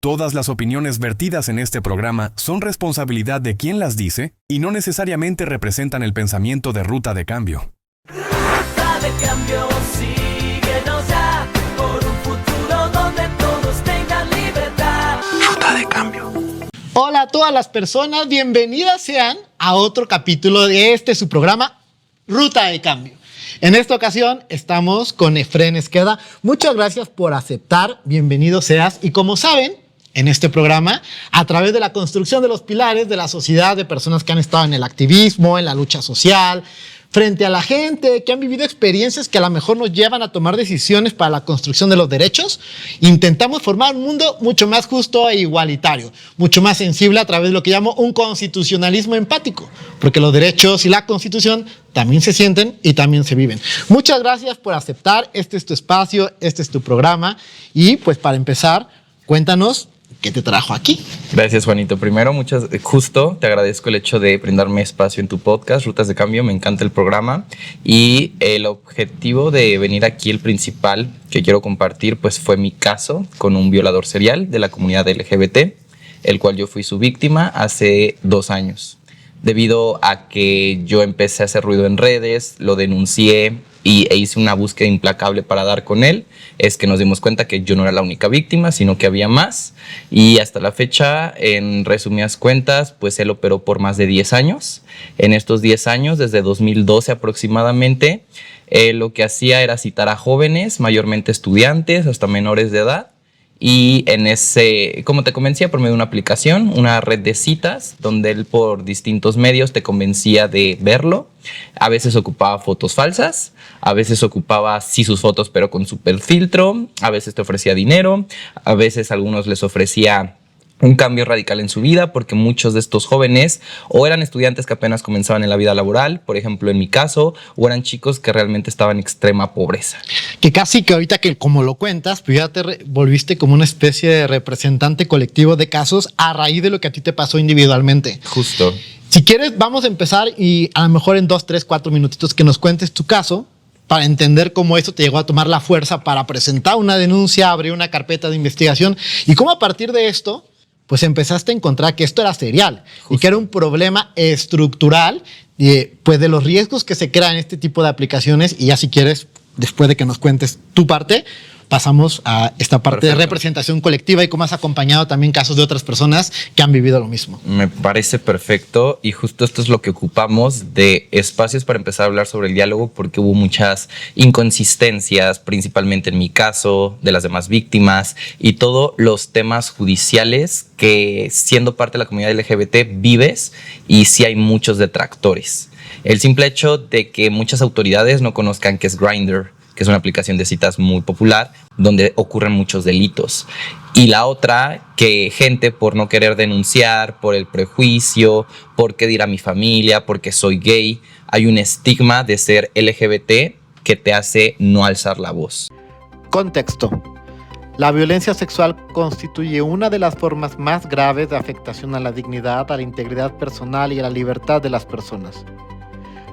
Todas las opiniones vertidas en este programa son responsabilidad de quien las dice y no necesariamente representan el pensamiento de Ruta de Cambio. Ruta de Cambio, síguenos ya por un futuro donde todos tengan libertad. Ruta de Cambio. Hola a todas las personas, bienvenidas sean a otro capítulo de su programa Ruta de Cambio. En esta ocasión estamos con Efrén Esqueda. Muchas gracias por aceptar, bienvenido seas. Y como saben, en este programa, a través de la construcción de los pilares de la sociedad, de personas que han estado en el activismo, en la lucha social, frente a la gente, que han vivido experiencias que a lo mejor nos llevan a tomar decisiones para la construcción de los derechos, intentamos formar un mundo mucho más justo e igualitario, mucho más sensible a través de lo que llamo un constitucionalismo empático, porque los derechos y la Constitución también se sienten y también se viven. Muchas gracias por aceptar, este es tu espacio, este es tu programa, y pues para empezar, cuéntanos ¿qué te trajo aquí? Gracias, Juanito. Primero, justo te agradezco el hecho de brindarme espacio en tu podcast, Rutas de Cambio. Me encanta el programa. Y el objetivo de venir aquí, el principal que quiero compartir, pues fue mi caso con un violador serial de la comunidad LGBT, el cual yo fui su víctima hace 2 años. Debido a que yo empecé a hacer ruido en redes, lo denuncié e hice una búsqueda implacable para dar con él, es que nos dimos cuenta que yo no era la única víctima, sino que había más. Y hasta la fecha, en resumidas cuentas, pues él operó por más de 10 años. En estos 10 años, desde 2012 aproximadamente, lo que hacía era citar a jóvenes, mayormente estudiantes, hasta menores de edad. Y en como te convencía por medio de una aplicación, una red de citas, donde él por distintos medios te convencía de verlo. A veces ocupaba fotos falsas, a veces ocupaba sí sus fotos pero con super filtro, a veces te ofrecía dinero, a veces a algunos les ofrecía un cambio radical en su vida, porque muchos de estos jóvenes o eran estudiantes que apenas comenzaban en la vida laboral, por ejemplo en mi caso, o eran chicos que realmente estaban en extrema pobreza. Que casi que ahorita que como lo cuentas, pues ya te volviste como una especie de representante colectivo de casos a raíz de lo que a ti te pasó individualmente. Justo. Si quieres, vamos a empezar y a lo mejor en 2, 3, 4 minutitos que nos cuentes tu caso para entender cómo esto te llegó a tomar la fuerza para presentar una denuncia, abrir una carpeta de investigación y cómo a partir de esto pues empezaste a encontrar que esto era serial. Justo. Y que era un problema estructural pues de los riesgos que se crean en este tipo de aplicaciones. Y ya si quieres, después de que nos cuentes tu parte, pasamos a esta parte. Perfecto. De representación colectiva y cómo has acompañado también casos de otras personas que han vivido lo mismo. Me parece perfecto y justo esto es lo que ocupamos de espacios para empezar a hablar sobre el diálogo, porque hubo muchas inconsistencias, principalmente en mi caso, de las demás víctimas y todos los temas judiciales que siendo parte de la comunidad LGBT vives, y sí hay muchos detractores. El simple hecho de que muchas autoridades no conozcan qué es Grindr, que es una aplicación de citas muy popular, donde ocurren muchos delitos. Y la otra, que gente por no querer denunciar, por el prejuicio, por qué dirá mi familia, porque soy gay, hay un estigma de ser LGBT que te hace no alzar la voz. Contexto. La violencia sexual constituye una de las formas más graves de afectación a la dignidad, a la integridad personal y a la libertad de las personas.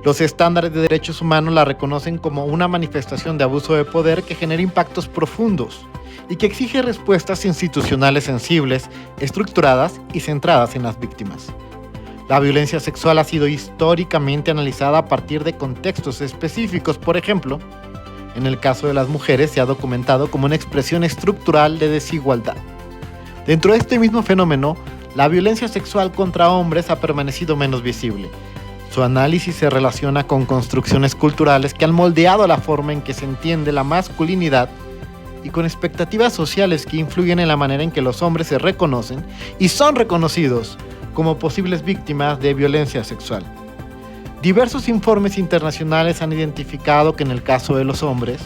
Los estándares de derechos humanos la reconocen como una manifestación de abuso de poder que genera impactos profundos y que exige respuestas institucionales sensibles, estructuradas y centradas en las víctimas. La violencia sexual ha sido históricamente analizada a partir de contextos específicos. Por ejemplo, en el caso de las mujeres se ha documentado como una expresión estructural de desigualdad. Dentro de este mismo fenómeno, la violencia sexual contra hombres ha permanecido menos visible. Su análisis se relaciona con construcciones culturales que han moldeado la forma en que se entiende la masculinidad y con expectativas sociales que influyen en la manera en que los hombres se reconocen y son reconocidos como posibles víctimas de violencia sexual. Diversos informes internacionales han identificado que en el caso de los hombres,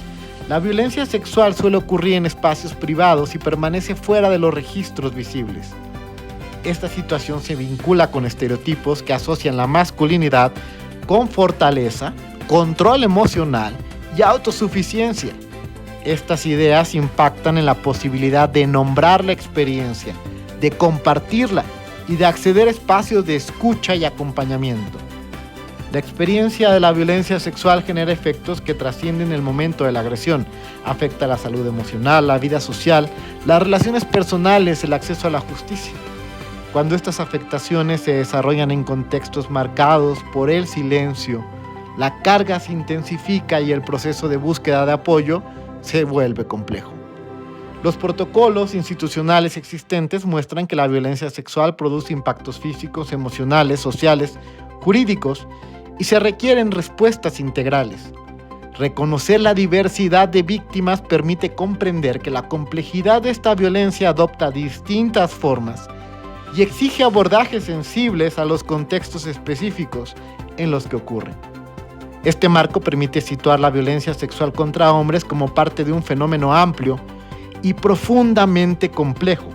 la violencia sexual suele ocurrir en espacios privados y permanece fuera de los registros visibles. Esta situación se vincula con estereotipos que asocian la masculinidad con fortaleza, control emocional y autosuficiencia. Estas ideas impactan en la posibilidad de nombrar la experiencia, de compartirla y de acceder a espacios de escucha y acompañamiento. La experiencia de la violencia sexual genera efectos que trascienden el momento de la agresión. Afecta la salud emocional, la vida social, las relaciones personales, el acceso a la justicia. Cuando estas afectaciones se desarrollan en contextos marcados por el silencio, la carga se intensifica y el proceso de búsqueda de apoyo se vuelve complejo. Los protocolos institucionales existentes muestran que la violencia sexual produce impactos físicos, emocionales, sociales, jurídicos y se requieren respuestas integrales. Reconocer la diversidad de víctimas permite comprender que la complejidad de esta violencia adopta distintas formas y exige abordajes sensibles a los contextos específicos en los que ocurren. Este marco permite situar la violencia sexual contra hombres como parte de un fenómeno amplio y profundamente complejo,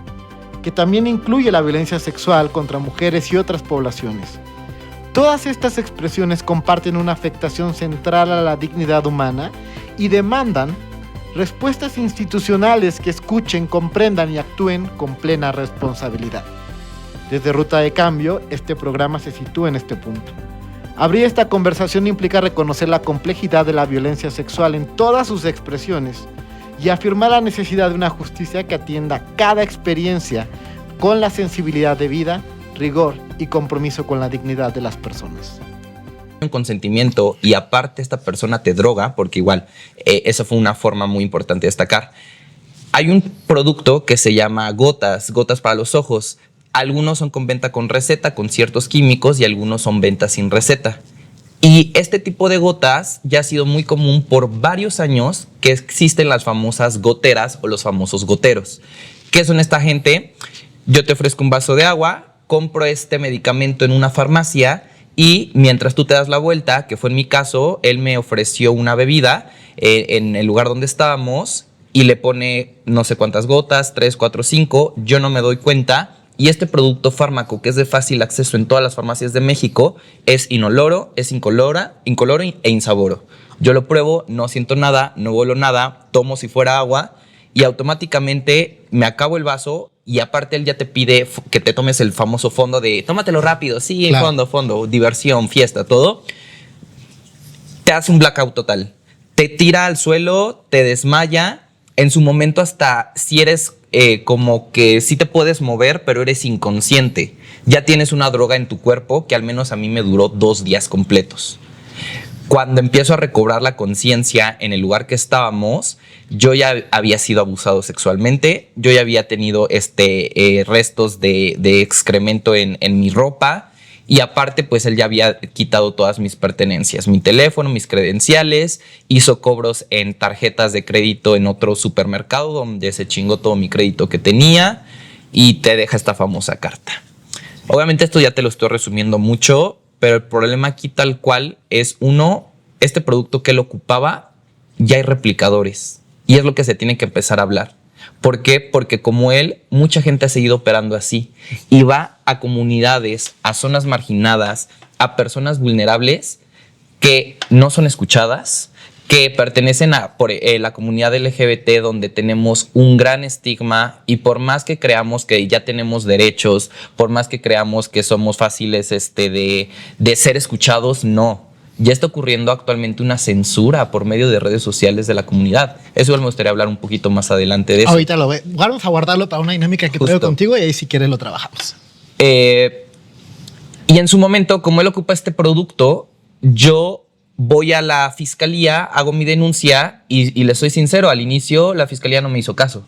que también incluye la violencia sexual contra mujeres y otras poblaciones. Todas estas expresiones comparten una afectación central a la dignidad humana y demandan respuestas institucionales que escuchen, comprendan y actúen con plena responsabilidad. Desde Ruta de Cambio, este programa se sitúa en este punto. Abrir esta conversación implica reconocer la complejidad de la violencia sexual en todas sus expresiones y afirmar la necesidad de una justicia que atienda cada experiencia con la sensibilidad debida, rigor y compromiso con la dignidad de las personas. Un consentimiento y aparte esta persona te droga, porque igual esa fue una forma muy importante de destacar. Hay un producto que se llama gotas para los ojos. Algunos son con venta con receta, con ciertos químicos, y algunos son venta sin receta. Y este tipo de gotas ya ha sido muy común por varios años, que existen las famosas goteras o los famosos goteros. ¿Qué son esta gente? Yo te ofrezco un vaso de agua, compro este medicamento en una farmacia y mientras tú te das la vuelta, que fue en mi caso, él me ofreció una bebida en el lugar donde estábamos y le pone no sé cuántas gotas, 3, 4, 5, yo no me doy cuenta. Y este producto fármaco, que es de fácil acceso en todas las farmacias de México, es inoloro, es incoloro e insaboro. Yo lo pruebo, no siento nada, no huelo nada, tomo si fuera agua y automáticamente me acabo el vaso y aparte él ya te pide que te tomes el famoso fondo de tómatelo rápido, sí, claro. fondo, diversión, fiesta, todo. Te hace un blackout total. Te tira al suelo, te desmaya. En su momento hasta si eres como que sí te puedes mover, pero eres inconsciente. Ya tienes una droga en tu cuerpo que al menos a mí me duró 2 días completos. Cuando empiezo a recobrar la conciencia en el lugar que estábamos, yo ya había sido abusado sexualmente, yo ya había tenido restos de excremento en mi ropa y aparte pues él ya había quitado todas mis pertenencias, mi teléfono, mis credenciales, hizo cobros en tarjetas de crédito en otro supermercado donde se chingó todo mi crédito que tenía y te deja esta famosa carta. Obviamente esto ya te lo estoy resumiendo mucho, pero el problema aquí tal cual es este producto que él ocupaba, ya hay replicadores y es lo que se tiene que empezar a hablar. ¿Por qué? Porque como él, mucha gente ha seguido operando así y va a comunidades, a zonas marginadas, a personas vulnerables que no son escuchadas, que pertenecen a la comunidad LGBT donde tenemos un gran estigma y por más que creamos que ya tenemos derechos, por más que creamos que somos fáciles de ser escuchados, no. Ya está ocurriendo actualmente una censura por medio de redes sociales de la comunidad. Eso me gustaría hablar un poquito más adelante de eso. Ahorita vamos a guardarlo para una dinámica que traigo contigo y ahí si quieres lo trabajamos. Y en su momento, como él ocupa este producto, yo voy a la fiscalía, hago mi denuncia y les soy sincero, al inicio la fiscalía no me hizo caso.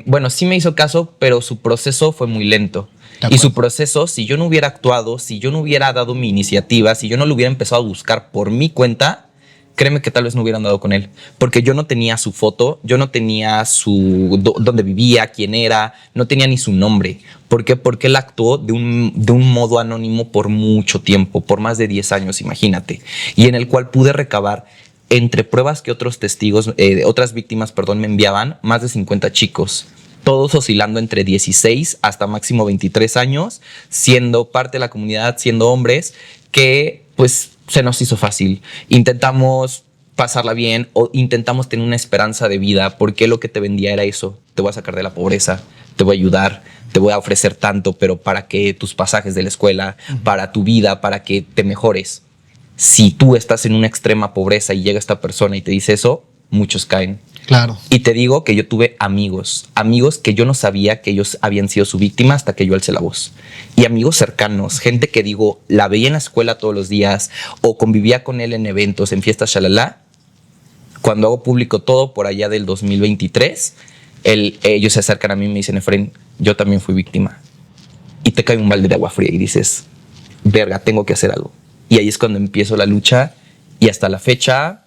Bueno, sí me hizo caso, pero su proceso fue muy lento. Y su proceso, si yo no hubiera actuado, si yo no hubiera dado mi iniciativa, si yo no lo hubiera empezado a buscar por mi cuenta, créeme que tal vez no hubieran dado con él. Porque yo no tenía su foto, yo no tenía dónde vivía, quién era, no tenía ni su nombre. ¿Por qué? Porque él actuó de un modo anónimo por mucho tiempo, por más de 10 años, imagínate. Y en el cual pude recabar entre pruebas que otros testigos, otras víctimas, me enviaban, más de 50 chicos. Todos oscilando entre 16 hasta máximo 23 años, siendo parte de la comunidad, siendo hombres, que pues se nos hizo fácil. Intentamos pasarla bien o intentamos tener una esperanza de vida porque lo que te vendía era eso. Te voy a sacar de la pobreza, te voy a ayudar, te voy a ofrecer tanto, pero para que tus pasajes de la escuela, para tu vida, para que te mejores. Si tú estás en una extrema pobreza y llega esta persona y te dice eso, muchos caen. Claro. Y te digo que yo tuve amigos que yo no sabía que ellos habían sido su víctima hasta que yo alcé la voz. Y amigos cercanos, gente que digo, la veía en la escuela todos los días o convivía con él en eventos, en fiestas, shalala. Cuando hago público todo por allá del 2023, ellos se acercan a mí y me dicen, Efraín, yo también fui víctima. Y te cae un balde de agua fría y dices, verga, tengo que hacer algo. Y ahí es cuando empiezo la lucha y hasta la fecha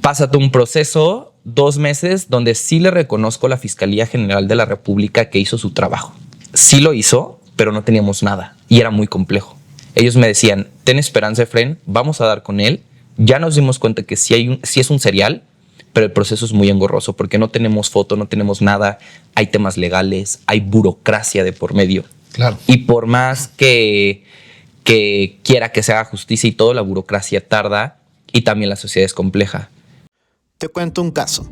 pasa todo un proceso, 2 meses, donde sí le reconozco a la Fiscalía General de la República que hizo su trabajo. Sí lo hizo, pero no teníamos nada y era muy complejo. Ellos me decían, ten esperanza, Efraín, vamos a dar con él. Ya nos dimos cuenta que sí es un serial, pero el proceso es muy engorroso porque no tenemos foto, no tenemos nada, hay temas legales, hay burocracia de por medio. Claro. Y por más que quiera que se haga justicia y todo, la burocracia tarda y también la sociedad es compleja. Te cuento un caso.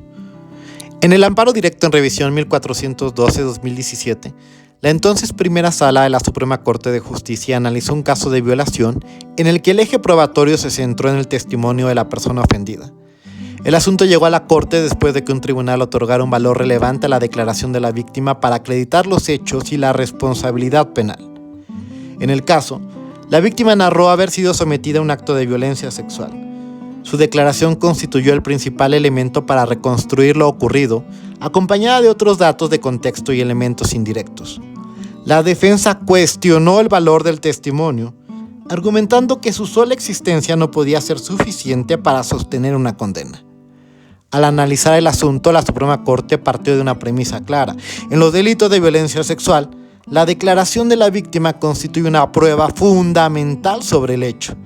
En el amparo directo en revisión 1412-2017, la entonces primera sala de la Suprema Corte de Justicia analizó un caso de violación en el que el eje probatorio se centró en el testimonio de la persona ofendida. El asunto llegó a la Corte después de que un tribunal otorgara un valor relevante a la declaración de la víctima para acreditar los hechos y la responsabilidad penal. En el caso, la víctima narró haber sido sometida a un acto de violencia sexual. Su declaración constituyó el principal elemento para reconstruir lo ocurrido, acompañada de otros datos de contexto y elementos indirectos. La defensa cuestionó el valor del testimonio, argumentando que su sola existencia no podía ser suficiente para sostener una condena. Al analizar el asunto, la Suprema Corte partió de una premisa clara. En los delitos de violencia sexual, la declaración de la víctima constituye una prueba fundamental sobre el hecho.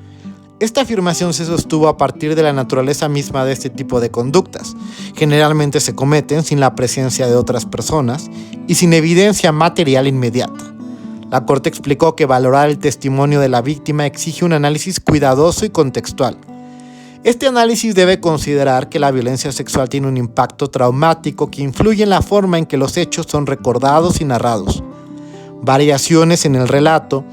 Esta afirmación se sostuvo a partir de la naturaleza misma de este tipo de conductas. Generalmente se cometen sin la presencia de otras personas y sin evidencia material inmediata. La Corte explicó que valorar el testimonio de la víctima exige un análisis cuidadoso y contextual. Este análisis debe considerar que la violencia sexual tiene un impacto traumático que influye en la forma en que los hechos son recordados y narrados. Variaciones en el relato,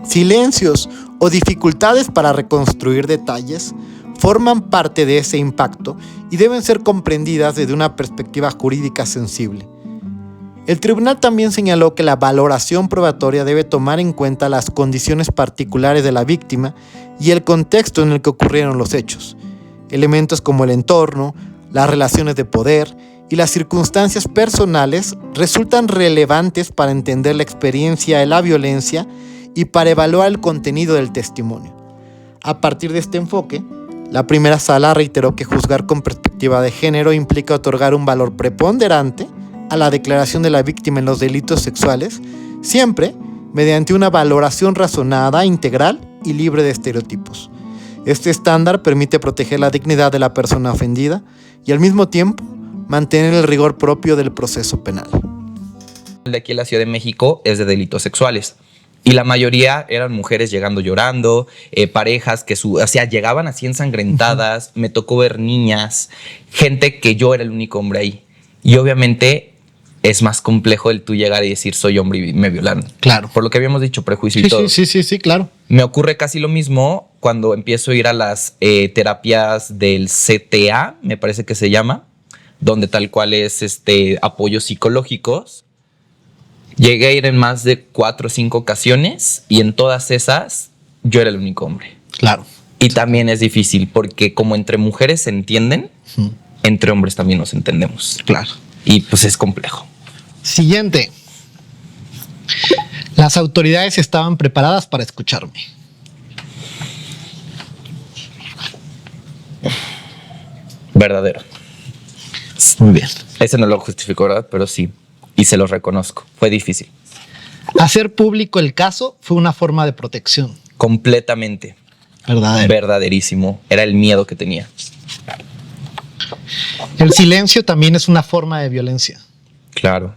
silencios o dificultades para reconstruir detalles forman parte de ese impacto y deben ser comprendidas desde una perspectiva jurídica sensible. El tribunal también señaló que la valoración probatoria debe tomar en cuenta las condiciones particulares de la víctima y el contexto en el que ocurrieron los hechos. Elementos como el entorno, las relaciones de poder y las circunstancias personales resultan relevantes para entender la experiencia de la violencia y para evaluar el contenido del testimonio. A partir de este enfoque, la primera sala reiteró que juzgar con perspectiva de género implica otorgar un valor preponderante a la declaración de la víctima en los delitos sexuales, siempre mediante una valoración razonada, integral y libre de estereotipos. Este estándar permite proteger la dignidad de la persona ofendida y al mismo tiempo mantener el rigor propio del proceso penal. El de aquí en la Ciudad de México es de delitos sexuales. Y la mayoría eran mujeres llegando llorando, parejas que llegaban así ensangrentadas. Me tocó ver niñas, gente que yo era el único hombre ahí. Y obviamente es más complejo el tú llegar y decir soy hombre y me violaron. Claro. Por lo que habíamos dicho, prejuicio y todo. Sí, claro. Me ocurre casi lo mismo cuando empiezo a ir a las terapias del CTA, me parece que se llama, donde tal cual es apoyos psicológicos. Llegué a ir en más de 4 o 5 ocasiones y en todas esas yo era el único hombre. Claro. Y también es difícil porque como entre mujeres se entienden, entre hombres también nos entendemos. Claro. Y pues es complejo. Siguiente. Las autoridades estaban preparadas para escucharme. Verdadero. Muy bien. Ese no lo justifico, ¿verdad? Pero sí. Y se lo reconozco. Fue difícil. Hacer público el caso fue una forma de protección. Completamente. Verdadero. Verdaderísimo. Era el miedo que tenía. El silencio también es una forma de violencia. Claro.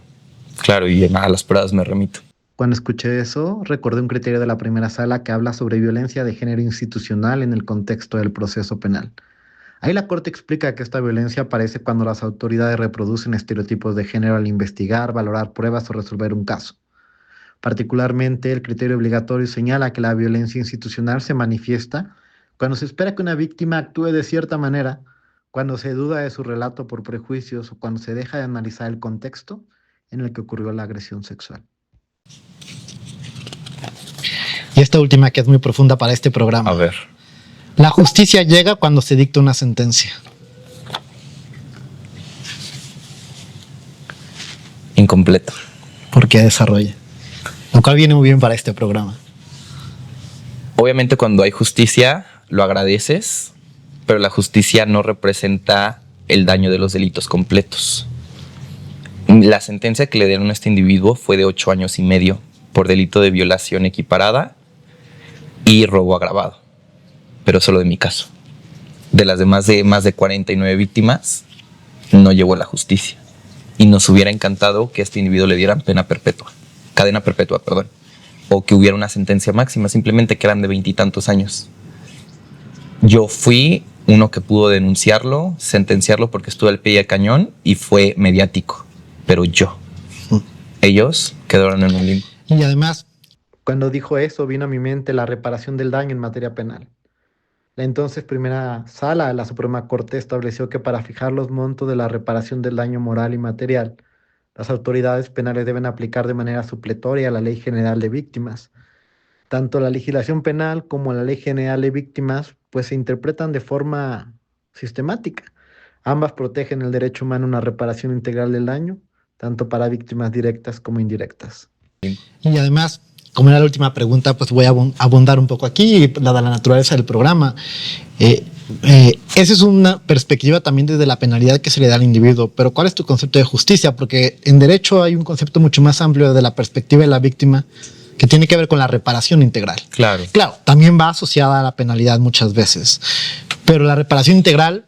Claro. Y a las pruebas me remito. Cuando escuché eso, recordé un criterio de la primera sala que habla sobre violencia de género institucional en el contexto del proceso penal. Ahí la Corte explica que esta violencia aparece cuando las autoridades reproducen estereotipos de género al investigar, valorar pruebas o resolver un caso. Particularmente, el criterio obligatorio señala que la violencia institucional se manifiesta Cuando se espera que una víctima actúe de cierta manera, cuando se duda de su relato por prejuicios o cuando se deja de analizar el contexto en el que ocurrió la agresión sexual. Y esta última que es muy profunda para este programa. A ver. La justicia llega cuando se dicta una sentencia. Incompleto. Porque desarrolla. Lo cual viene muy bien para este programa. Obviamente cuando hay justicia lo agradeces, pero la justicia no representa el daño de los delitos completos. La sentencia que le dieron a este individuo fue de 8 años y medio por delito de violación equiparada y robo agravado, pero solo de mi caso. De las demás de más de 49 víctimas no llegó a la justicia y nos hubiera encantado que a este individuo le dieran cadena perpetua, o que hubiera una sentencia máxima, simplemente que eran de 20 y tantos años. Yo fui uno que pudo denunciarlo, sentenciarlo porque estuve al pie del cañón y fue mediático, pero ellos quedaron en un limbo. Y además, Cuando dijo eso, vino a mi mente la reparación del daño en materia penal. La entonces primera sala de la Suprema Corte estableció que para fijar los montos de la reparación del daño moral y material, las autoridades penales deben aplicar de manera supletoria la Ley General de Víctimas. Tanto la legislación penal como la Ley General de Víctimas pues se interpretan de forma sistemática. Ambas protegen el derecho humano a una reparación integral del daño, tanto para víctimas directas como indirectas. y además, como era la última pregunta, pues voy a abundar un poco aquí, dada la naturaleza del programa. Esa es una perspectiva también desde la penalidad que se le da al individuo. Pero ¿cuál es tu concepto de justicia? Porque en derecho hay un concepto mucho más amplio desde la perspectiva de la víctima que tiene que ver con la reparación integral. Claro. Claro, también va asociada a la penalidad muchas veces. Pero la reparación integral,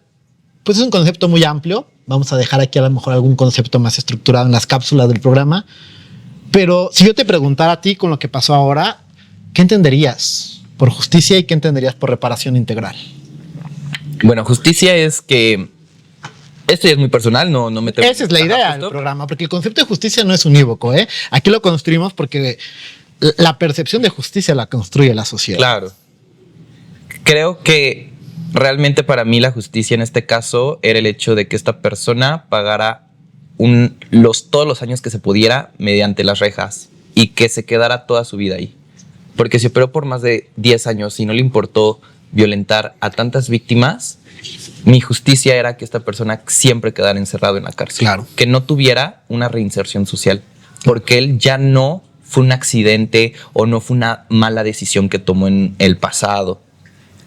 pues es un concepto muy amplio. Vamos a dejar aquí a lo mejor algún concepto más estructurado en las cápsulas del programa. Pero si yo te preguntara a ti con lo que pasó ahora, ¿qué entenderías por justicia y qué entenderías por reparación integral? Bueno, justicia es que... Esto ya es muy personal, no me tengo... Esa es la idea del programa, porque el concepto de justicia no es unívoco, ¿eh? Aquí lo construimos porque la percepción de justicia la construye la sociedad. Claro. Creo que realmente para mí la justicia en este caso era el hecho de que esta persona pagara todos los años que se pudiera mediante las rejas y que se quedara toda su vida ahí. Porque se operó por más de 10 años y no le importó violentar a tantas víctimas. Mi justicia era que esta persona siempre quedara encerrado en la cárcel. Claro. Que no tuviera una reinserción social. Porque él ya no fue un accidente o no fue una mala decisión que tomó en el pasado.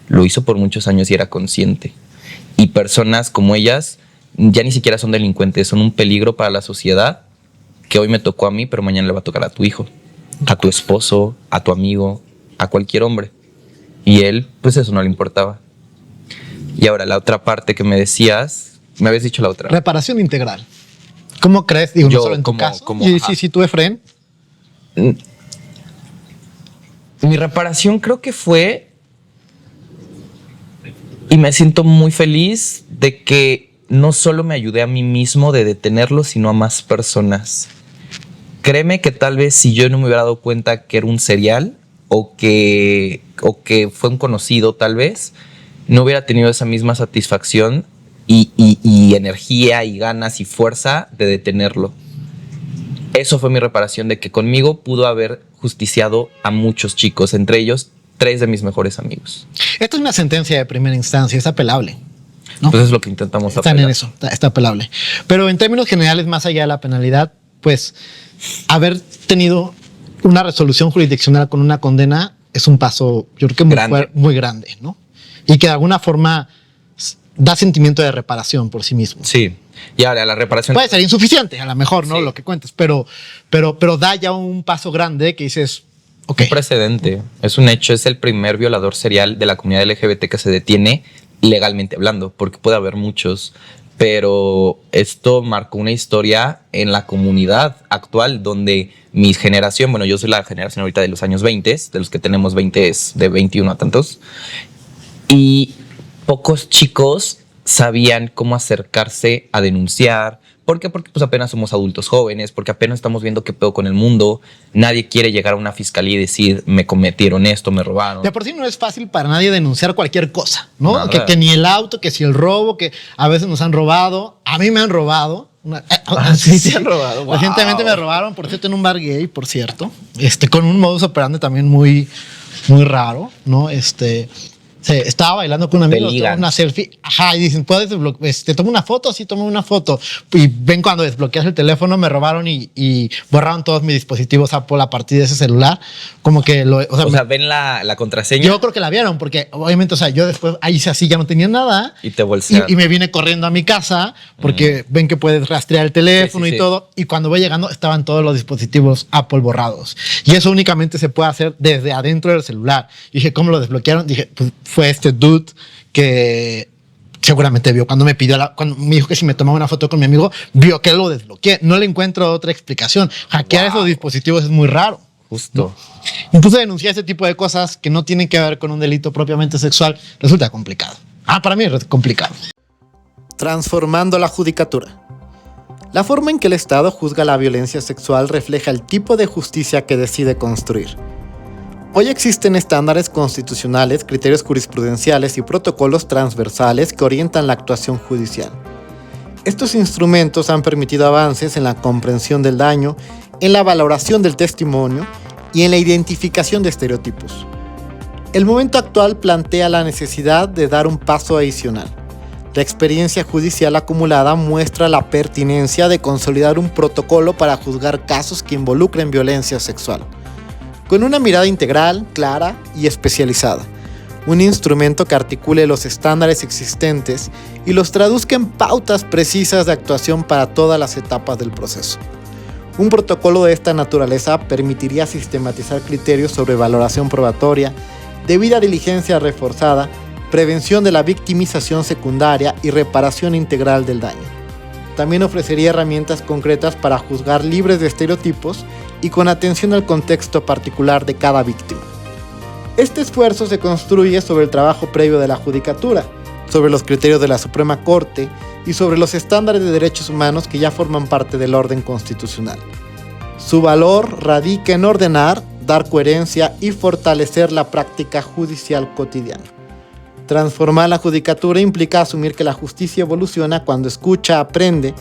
Lo hizo por muchos años y era consciente. Y personas como ellas ya ni siquiera son delincuentes, son un peligro para la sociedad que hoy me tocó a mí, pero mañana le va a tocar a tu hijo, a tu esposo, a tu amigo, a cualquier hombre. Y él, pues eso no le importaba. Y ahora la otra parte que me decías, me habías dicho la otra. Reparación integral. ¿Cómo crees? Digo, Yo, no solo en tu caso. Y si tú, Efren. Mi reparación creo que fue, y me siento muy feliz de que no solo me ayudé a mí mismo de detenerlo, sino a más personas. Créeme que tal vez si yo no me hubiera dado cuenta que era un serial o que fue un conocido tal vez, no hubiera tenido esa misma satisfacción y energía y ganas y fuerza de detenerlo. Eso fue mi reparación, de que conmigo pudo haber justiciado a muchos chicos, entre ellos 3 de mis mejores amigos. Esto es una sentencia de primera instancia, es apelable, ¿no? Pues es lo que intentamos Están apelar. en eso, está apelable. Pero en términos generales, más allá de la penalidad, pues haber tenido una resolución jurisdiccional con una condena es un paso, yo creo que muy grande, ¿no? Y que de alguna forma da sentimiento de reparación por sí mismo. Sí. Y ahora la reparación puede ser insuficiente, a lo mejor, ¿no? Sí. Lo que cuentas, pero da ya un paso grande que dices, ok. Un precedente, es un hecho, es el primer violador serial de la comunidad LGBT que se detiene legalmente hablando, porque puede haber muchos, pero esto marcó una historia en la comunidad actual donde mi generación, bueno, yo soy la generación ahorita de los años 20, de los que tenemos 20 de 21 a tantos, y pocos chicos sabían cómo acercarse a denunciar, ¿Por qué? Porque pues apenas somos adultos jóvenes, porque apenas estamos viendo qué pedo con el mundo. Nadie quiere llegar a una fiscalía y decir, me cometieron esto, me robaron. De por sí no es fácil para nadie denunciar cualquier cosa, ¿no? Nada. Que ni el auto, que si el robo, que a veces nos han robado. A mí me han robado. Sí, han robado. Wow. Recientemente me robaron, por cierto, en un bar gay, por cierto. Con un modus operandi también muy, muy raro, ¿no? Estaba bailando con un amigo, tomó una selfie, ajá, y dicen, ¿puedes te tomo una foto? Sí, tomo una foto. Y ven cuando desbloqueas el teléfono, me robaron y borraron todos mis dispositivos Apple a partir de ese celular. Como que ven la contraseña. Yo creo que la vieron, porque obviamente, yo después ahí así ya no tenía nada. Y te bolsearon. Y me vine corriendo a mi casa, porque ven que puedes rastrear el teléfono y todo. Y cuando voy llegando, estaban todos los dispositivos Apple borrados. Y eso únicamente se puede hacer desde adentro del celular. Y dije, ¿cómo lo desbloquearon? Dije, pues fue este dude que seguramente vio cuando me cuando me dijo que si me tomaba una foto con mi amigo, vio que lo desbloqueé. No le encuentro otra explicación. Hackear esos dispositivos es muy raro. Justo. ¿No? Incluso denunciar ese tipo de cosas que no tienen que ver con un delito propiamente sexual resulta complicado. Para mí es complicado. Transformando la judicatura. La forma en que el Estado juzga la violencia sexual refleja el tipo de justicia que decide construir. Hoy existen estándares constitucionales, criterios jurisprudenciales y protocolos transversales que orientan la actuación judicial. Estos instrumentos han permitido avances en la comprensión del daño, en la valoración del testimonio y en la identificación de estereotipos. El momento actual plantea la necesidad de dar un paso adicional. La experiencia judicial acumulada muestra la pertinencia de consolidar un protocolo para juzgar casos que involucren violencia sexual, con una mirada integral, clara y especializada. Un instrumento que articule los estándares existentes y los traduzca en pautas precisas de actuación para todas las etapas del proceso. Un protocolo de esta naturaleza permitiría sistematizar criterios sobre valoración probatoria, debida diligencia reforzada, prevención de la victimización secundaria y reparación integral del daño. También ofrecería herramientas concretas para juzgar libres de estereotipos y con atención al contexto particular de cada víctima. Este esfuerzo se construye sobre el trabajo previo de la judicatura, sobre los criterios de la Suprema Corte y sobre los estándares de derechos humanos que ya forman parte del orden constitucional. Su valor radica en ordenar, dar coherencia y fortalecer la práctica judicial cotidiana. Transformar la judicatura implica asumir que la justicia evoluciona cuando escucha, aprende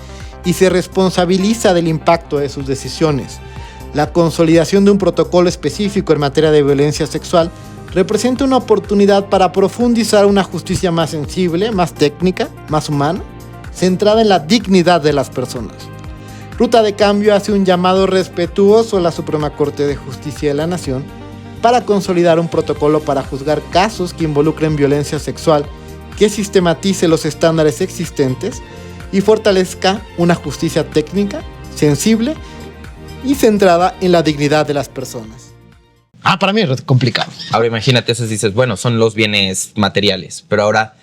y se responsabiliza del impacto de sus decisiones. La consolidación de un protocolo específico en materia de violencia sexual representa una oportunidad para profundizar una justicia más sensible, más técnica, más humana, centrada en la dignidad de las personas. Ruta de Cambio hace un llamado respetuoso a la Suprema Corte de Justicia de la Nación para consolidar un protocolo para juzgar casos que involucren violencia sexual, que sistematice los estándares existentes y fortalezca una justicia técnica, sensible y centrada en la dignidad de las personas. Para mí es complicado. Ahora imagínate, eso dices, bueno, son los bienes materiales, pero ahora,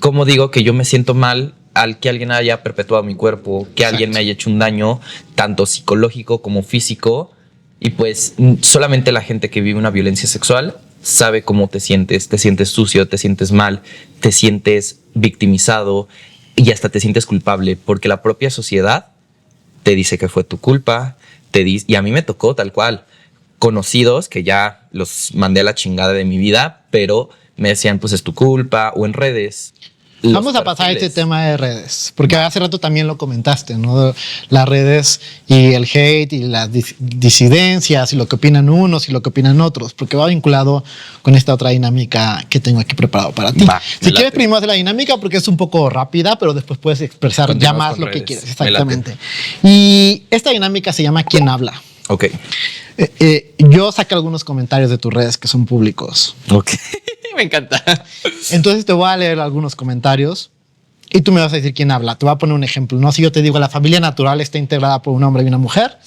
¿cómo digo que yo me siento mal al que alguien haya perpetuado mi cuerpo, que alguien me haya hecho un daño, tanto psicológico como físico? Y pues solamente la gente que vive una violencia sexual sabe cómo te sientes sucio, te sientes mal, te sientes victimizado y hasta te sientes culpable, porque la propia sociedad te dice que fue tu culpa, y a mí me tocó tal cual, conocidos que ya los mandé a la chingada de mi vida, pero me decían, pues es tu culpa, o en redes. Vamos a pasar a este tema de redes, porque hace rato también lo comentaste, ¿no? Las redes y el hate y las disidencias y lo que opinan unos y lo que opinan otros, porque va vinculado con esta otra dinámica que tengo aquí preparado para ti. Si quieres, primero hacer la dinámica porque es un poco rápida, pero después puedes expresar ya más lo que quieres. Exactamente. Y esta dinámica se llama ¿Quién habla? Ok. Yo saqué algunos comentarios de tus redes que son públicos. Ok. Me encanta. Entonces te voy a leer algunos comentarios y tú me vas a decir quién habla. Te voy a poner un ejemplo, ¿no? Si yo te digo la familia natural está integrada por un hombre y una mujer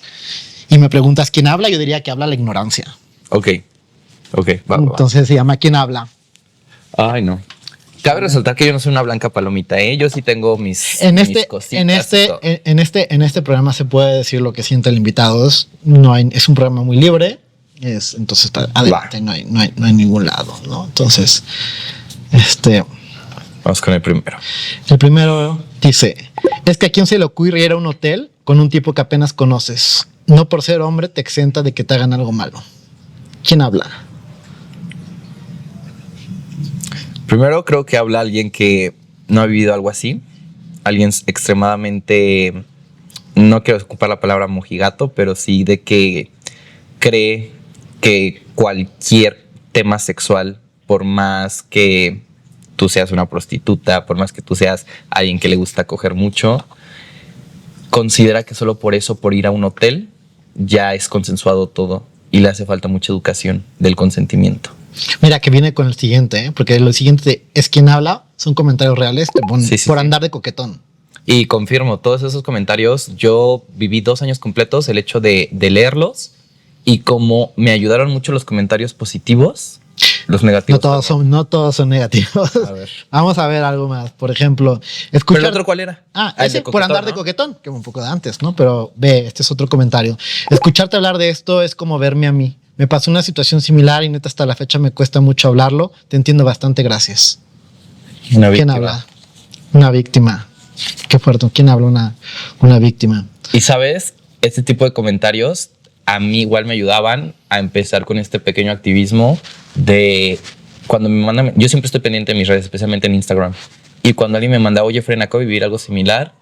y me preguntas quién habla, yo diría que habla la ignorancia. Ok. Entonces se llama ¿Quién habla? Ay, no. Cabe resaltar que yo no soy una blanca palomita, ¿eh? Yo sí tengo mis cositas. En este programa se puede decir lo que siente el invitado. Es un programa muy libre. Entonces está adelante, no hay ningún lado, ¿no? Entonces, Vamos con el primero. El primero dice, es que a quién se le ocurre ir a un hotel con un tipo que apenas conoces. No por ser hombre te exenta de que te hagan algo malo. ¿Quién habla? Primero creo que habla alguien que no ha vivido algo así. Alguien extremadamente, no quiero ocupar la palabra mojigato, pero sí de que cree que cualquier tema sexual, por más que tú seas una prostituta, por más que tú seas alguien que le gusta coger mucho, considera que solo por eso, por ir a un hotel, ya es consensuado todo y le hace falta mucha educación del consentimiento. Mira, que viene con el siguiente, ¿eh? Porque lo siguiente es quien habla, son comentarios reales por andar de coquetón. Y confirmo, todos esos comentarios, yo viví 2 años completos el hecho de leerlos, y como me ayudaron mucho los comentarios positivos, los negativos No todos son negativos. A ver. Vamos a ver algo más. Por ejemplo, ¿Pero el otro cuál era? Ese de por andar de coquetón, que un poco de antes, ¿no? Pero ve, este es otro comentario. Escucharte hablar de esto es como verme a mí. Me pasó una situación similar y neta hasta la fecha me cuesta mucho hablarlo. Te entiendo bastante, gracias. Una víctima. ¿Quién habla? Una víctima. Qué fuerte. ¿Quién habla? Una víctima. Y sabes, este tipo de comentarios a mí igual me ayudaban a empezar con este pequeño activismo de cuando me mandan. Yo siempre estoy pendiente de mis redes, especialmente en Instagram. Y cuando alguien me manda, oye, Fren, acabo de vivir algo similar,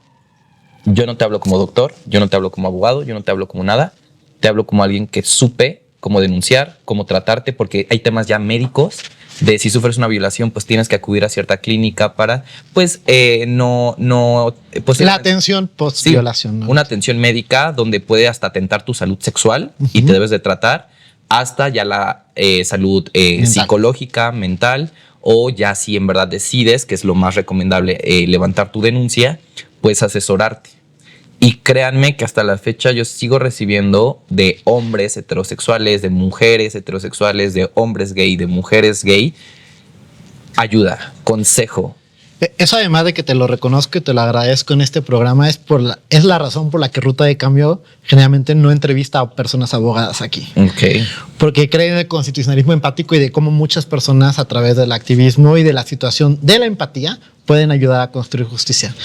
yo no te hablo como doctor, yo no te hablo como abogado, yo no te hablo como nada. Te hablo como alguien que supe cómo denunciar, cómo tratarte, porque hay temas ya médicos de si sufres una violación, pues tienes que acudir a cierta clínica para, pues, la atención post-violación, sí, ¿no? Una atención médica donde puede hasta atentar tu salud sexual y te debes de tratar, hasta ya la salud psicológica, mental, o ya si en verdad decides, que es lo más recomendable, levantar tu denuncia, pues asesorarte. Y créanme que hasta la fecha yo sigo recibiendo de hombres heterosexuales, de mujeres heterosexuales, de hombres gay, de mujeres gay, ayuda, consejo. Eso, además de que te lo reconozco y te lo agradezco en este programa, es la razón por la que Ruta de Cambio generalmente no entrevista a personas abogadas aquí. Okay. Porque creen en el constitucionalismo empático y de cómo muchas personas a través del activismo y de la situación de la empatía pueden ayudar a construir justicia.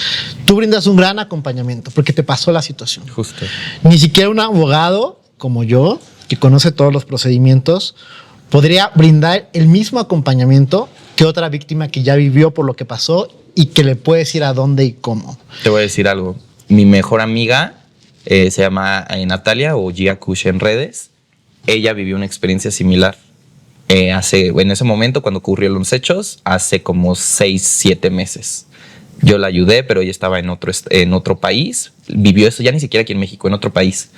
Tú brindas un gran acompañamiento porque te pasó la situación. Justo. Ni siquiera un abogado como yo, que conoce todos los procedimientos, podría brindar el mismo acompañamiento que otra víctima que ya vivió por lo que pasó y que le puede decir a dónde y cómo. Te voy a decir algo. Mi mejor amiga se llama Natalia, o Gia Kush en redes. Ella vivió una experiencia similar. En ese momento, cuando ocurrieron los hechos, hace como 6-7 meses. Yo la ayudé, pero ella estaba en otro país. Vivió eso ya ni siquiera aquí en México, en otro país.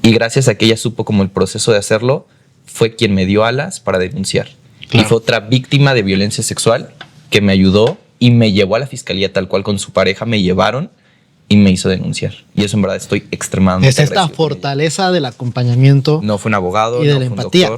Y gracias a que ella supo como el proceso de hacerlo, fue quien me dio alas para denunciar. Claro. Y fue otra víctima de violencia sexual que me ayudó y me llevó a la fiscalía tal cual con su pareja, me llevaron y me hizo denunciar. Y eso en verdad estoy extremadamente agradecido. Es esta fortaleza del acompañamiento. No fue un abogado, y de la empatía.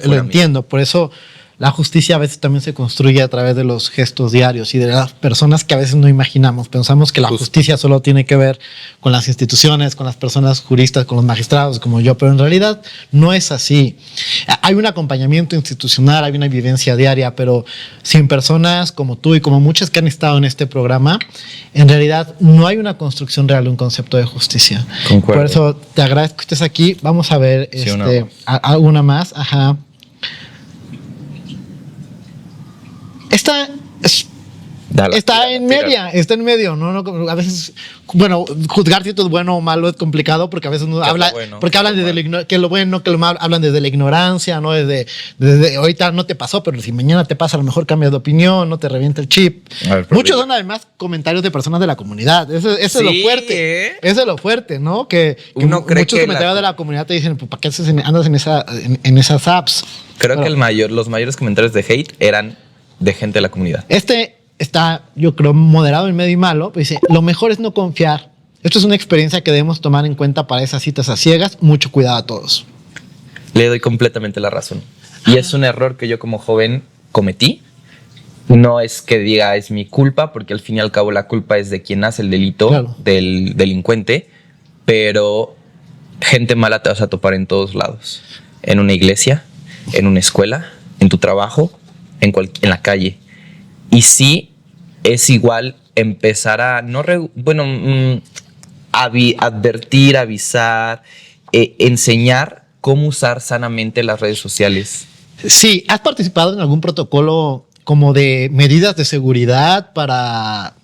Lo entiendo, por eso la justicia a veces también se construye a través de los gestos diarios y de las personas que a veces no imaginamos. Pensamos que la justicia solo tiene que ver con las instituciones, con las personas juristas, con los magistrados como yo, pero en realidad no es así. Hay un acompañamiento institucional, hay una vivencia diaria, pero sin personas como tú y como muchas que han estado en este programa, en realidad no hay una construcción real de un concepto de justicia. Concuerdo. Por eso te agradezco que estés aquí. Vamos a ver alguna más. Ajá. Está en medio, ¿no? A veces, bueno, juzgar si esto es bueno o malo es complicado porque a veces uno hablan desde que lo bueno, que lo malo, hablan desde la ignorancia, ¿no? Desde ahorita no te pasó, pero si mañana te pasa, a lo mejor cambias de opinión, no te revienta el chip. Muchos son además comentarios de personas de la comunidad. Eso es lo fuerte. Eso es lo fuerte, ¿no? Que uno cree muchos que comentarios de la comunidad te dicen, pues, ¿para qué andas en esas apps? Creo que los mayores comentarios de hate eran de gente de la comunidad. Está, yo creo, moderado en medio y malo. Pues dice, lo mejor es no confiar. Esto es una experiencia que debemos tomar en cuenta para esas citas a ciegas. Mucho cuidado a todos. Le doy completamente la razón. Y es un error que yo como joven cometí. No es que diga es mi culpa, porque al fin y al cabo la culpa es de quien hace el delito, claro, del delincuente. Pero gente mala te vas a topar en todos lados. En una iglesia, en una escuela, en tu trabajo, en la calle. Y sí, es igual empezar a advertir, avisar, enseñar cómo usar sanamente las redes sociales. Sí, ¿has participado en algún protocolo como de medidas de seguridad para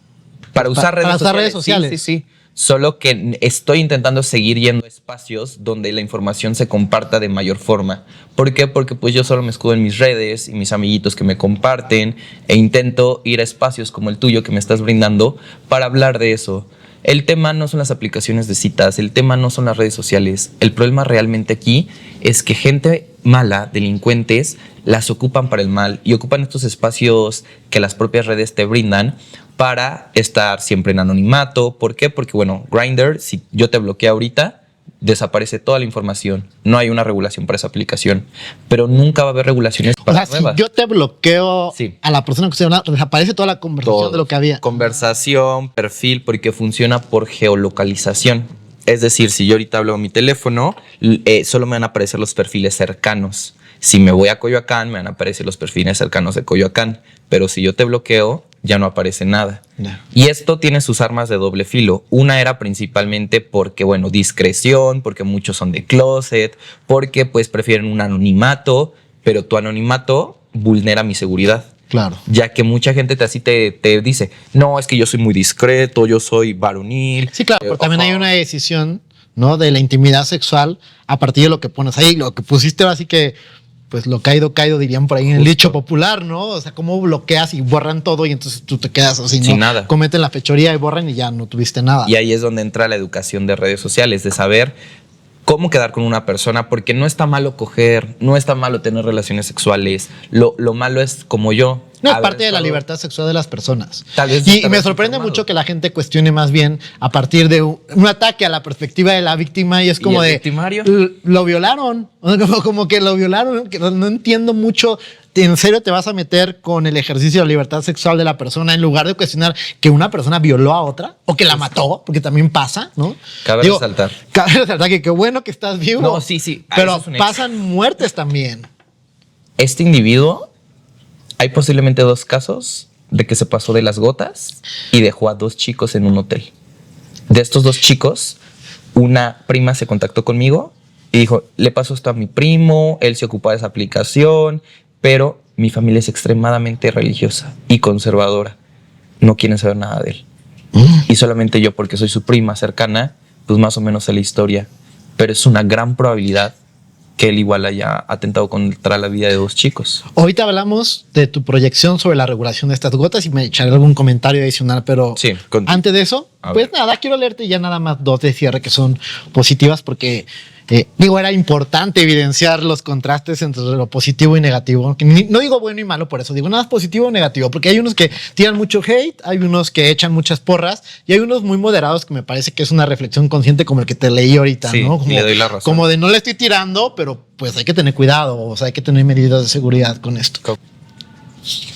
usar redes sociales? Sí. Solo que estoy intentando seguir yendo a espacios donde la información se comparta de mayor forma. ¿Por qué? Porque pues yo solo me escudo en mis redes y mis amiguitos que me comparten, e intento ir a espacios como el tuyo que me estás brindando para hablar de eso. El tema no son las aplicaciones de citas, el tema no son las redes sociales. El problema realmente aquí es que gente mala, delincuentes, las ocupan para el mal y ocupan estos espacios que las propias redes te brindan para estar siempre en anonimato. ¿Por qué? Porque, bueno, Grindr, si yo te bloqueo ahorita, desaparece toda la información. No hay una regulación para esa aplicación, pero nunca va a haber regulaciones para nuevas. Si yo te bloqueo a la persona que estoy hablando, desaparece toda la conversación de lo que había. Conversación, perfil, porque funciona por geolocalización. Es decir, si yo ahorita hablo a mi teléfono, solo me van a aparecer los perfiles cercanos. Si me voy a Coyoacán, me van a aparecer los perfiles cercanos de Coyoacán. Pero si yo te bloqueo, ya no aparece nada. No. Y esto tiene sus armas de doble filo. Una era principalmente porque, bueno, discreción, porque muchos son de closet, porque pues prefieren un anonimato, pero tu anonimato vulnera mi seguridad. Claro. Ya que mucha gente te dice, no, es que yo soy muy discreto, yo soy varonil. Sí, claro, pero también hay una decisión, ¿no? De la intimidad sexual a partir de lo que pones ahí. Lo que pusiste así que, pues lo caído, dirían por ahí en el dicho popular, ¿no? O sea, cómo bloqueas y borran todo y entonces tú te quedas así, sin nada. Cometen la fechoría y borran y ya no tuviste nada. Y ahí es donde entra la educación de redes sociales, de saber cómo quedar con una persona, porque no está malo coger, no está malo tener relaciones sexuales. Lo malo es como yo. No, es parte de la libertad sexual de las personas. Tal vez y me sorprende mucho que la gente cuestione más bien a partir de un ataque a la perspectiva de la víctima y es como de... victimario? Lo violaron. Como que lo violaron. Que no entiendo mucho. ¿En serio te vas a meter con el ejercicio de la libertad sexual de la persona en lugar de cuestionar que una persona violó a otra o que la mató? Porque también pasa, ¿no? Cabe resaltar que qué bueno que estás vivo. No, sí. Pero pasan muertes también. Este individuo, hay posiblemente 2 casos de que se pasó de las gotas y dejó a 2 chicos en un hotel. De estos 2 chicos, una prima se contactó conmigo y dijo, le pasó esto a mi primo, él se ocupó de esa aplicación, pero mi familia es extremadamente religiosa y conservadora. No quieren saber nada de él. Y solamente yo, porque soy su prima cercana, pues más o menos sé la historia. Pero es una gran probabilidad que él igual haya atentado contra la vida de 2 chicos. Ahorita hablamos de tu proyección sobre la regulación de estas gotas y me echaré algún comentario adicional, pero sí, antes de eso, pues nada, quiero leerte ya nada más 2 de cierre que son positivas porque... era importante evidenciar los contrastes entre lo positivo y negativo. No digo bueno y malo por eso, digo nada más positivo o negativo, porque hay unos que tiran mucho hate, hay unos que echan muchas porras y hay unos muy moderados que me parece que es una reflexión consciente como el que te leí ahorita, sí, ¿no? Le doy la razón. Como de no le estoy tirando, pero pues hay que tener cuidado, o sea, hay que tener medidas de seguridad con esto.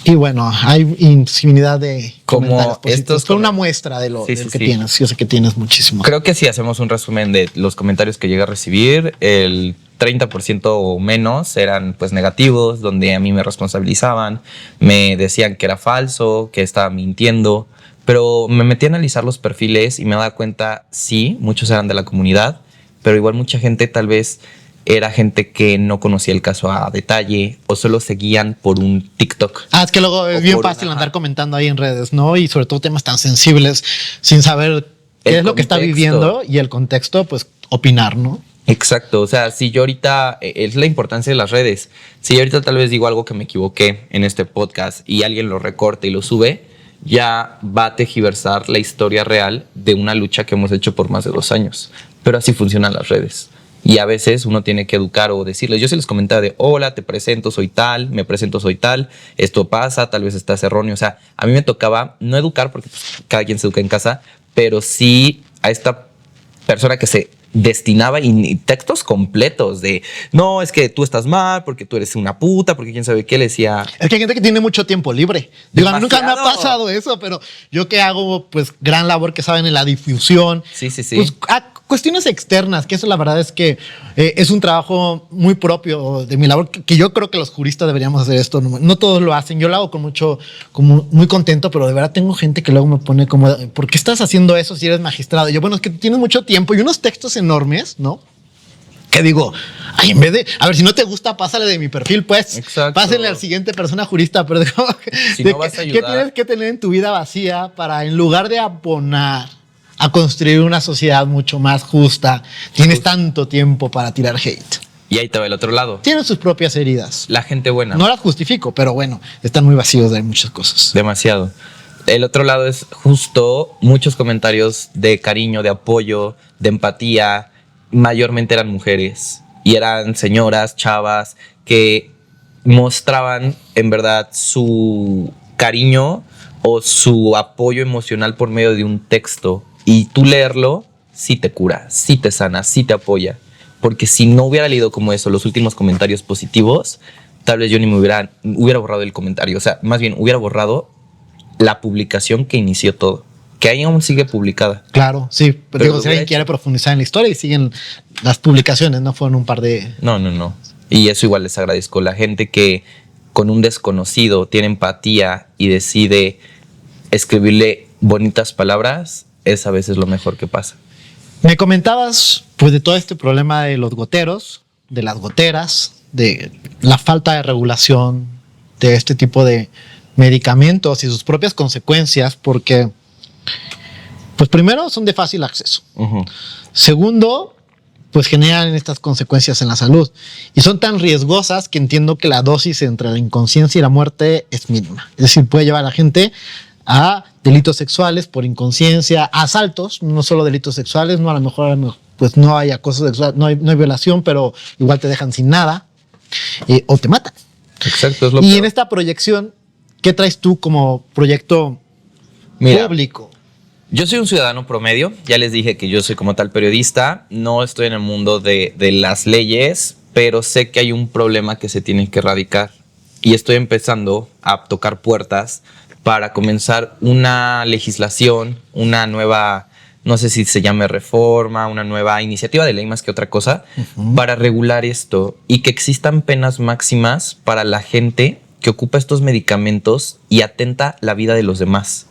Y bueno, hay infinidad de como estos fue una muestra de lo que tienes. Yo sé que tienes muchísimo. Creo que si hacemos un resumen de los comentarios que llegué a recibir, el 30% o menos eran pues negativos, donde a mí me responsabilizaban, me decían que era falso, que estaba mintiendo, pero me metí a analizar los perfiles y me daba cuenta, sí, muchos eran de la comunidad, pero igual mucha gente tal vez era gente que no conocía el caso a detalle o solo seguían por un TikTok. Es que luego es bien fácil andar comentando ahí en redes, ¿no? Y sobre todo temas tan sensibles sin saber qué es lo que está viviendo y el contexto, pues opinar, ¿no? Exacto, o sea, si yo ahorita, es la importancia de las redes, si yo ahorita tal vez digo algo que me equivoqué en este podcast y alguien lo recorta y lo sube, ya va a tergiversar la historia real de una lucha que hemos hecho por más de 2 años. Pero así funcionan las redes. Y a veces uno tiene que educar o decirles. Yo se les comentaba de, hola, te presento, soy tal, me presento, soy tal, esto pasa, tal vez estás erróneo. O sea, a mí me tocaba no educar porque pues, cada quien se educa en casa, pero sí a esta persona que se destinaba y textos completos de, no, es que tú estás mal porque tú eres una puta, porque quién sabe qué, le decía. Es que hay gente que tiene mucho tiempo libre. Digo, a mí nunca me ha pasado eso, pero yo que hago pues gran labor que saben en la difusión. Sí. Pues, cuestiones externas, que eso la verdad es que es un trabajo muy propio de mi labor, que yo creo que los juristas deberíamos hacer esto. No todos lo hacen, yo lo hago con mucho, como muy contento, pero de verdad tengo gente que luego me pone como, ¿por qué estás haciendo eso si eres magistrado? Y yo, bueno, es que tienes mucho tiempo y unos textos enormes, ¿no? Que digo, ay, en vez de, a ver, si no te gusta, pásale de mi perfil, pues. Exacto. Pásenle al siguiente persona jurista, pero digo, Si no vas a ¿qué ayudar. tienes que tener en tu vida vacía para, en lugar de abonar a construir una sociedad mucho más justa, tienes tanto tiempo para tirar hate? Y ahí te va el otro lado. Tienen sus propias heridas. La gente buena. No las justifico, pero bueno, están muy vacíos de muchas cosas. Demasiado. El otro lado es justo muchos comentarios de cariño, de apoyo, de empatía. Mayormente eran mujeres y eran señoras, chavas que mostraban en verdad su cariño o su apoyo emocional por medio de un texto, y tú leerlo sí te cura, sí te sana, sí te apoya, porque si no hubiera leído como eso los últimos comentarios positivos, tal vez yo ni me hubiera borrado el comentario, o sea, más bien hubiera borrado la publicación que inició todo, que ahí aún sigue publicada. Claro, sí, pero digo, lo si alguien hubiera quiere hecho. profundizar en la historia y siguen las publicaciones, no fueron un par de... No. Y eso igual les agradezco. La gente que con un desconocido tiene empatía y decide escribirle bonitas palabras, es a veces lo mejor que pasa. Me comentabas, pues, de todo este problema de los goteros, de las goteras, de la falta de regulación de este tipo de medicamentos y sus propias consecuencias, porque, pues, primero son de fácil acceso. Ujú. Segundo, pues generan estas consecuencias en la salud y son tan riesgosas que entiendo que la dosis entre la inconsciencia y la muerte es mínima. Es decir, puede llevar a la gente a delitos sexuales por inconsciencia, a asaltos, no solo delitos sexuales, no a lo mejor pues no hay acoso sexual, no hay violación, pero igual te dejan sin nada o te matan. Exacto, es lo Y peor. en esta proyección, ¿qué traes tú como proyecto Mira, público? yo soy un ciudadano promedio, ya les dije que yo soy como tal periodista, no estoy en el mundo de las leyes, pero sé que hay un problema que se tiene que erradicar y estoy empezando a tocar puertas para comenzar una legislación, una nueva, no sé si se llame reforma, una nueva iniciativa de ley más que otra cosa, para regular esto y que existan penas máximas para la gente que ocupa estos medicamentos y atenta la vida de los demás.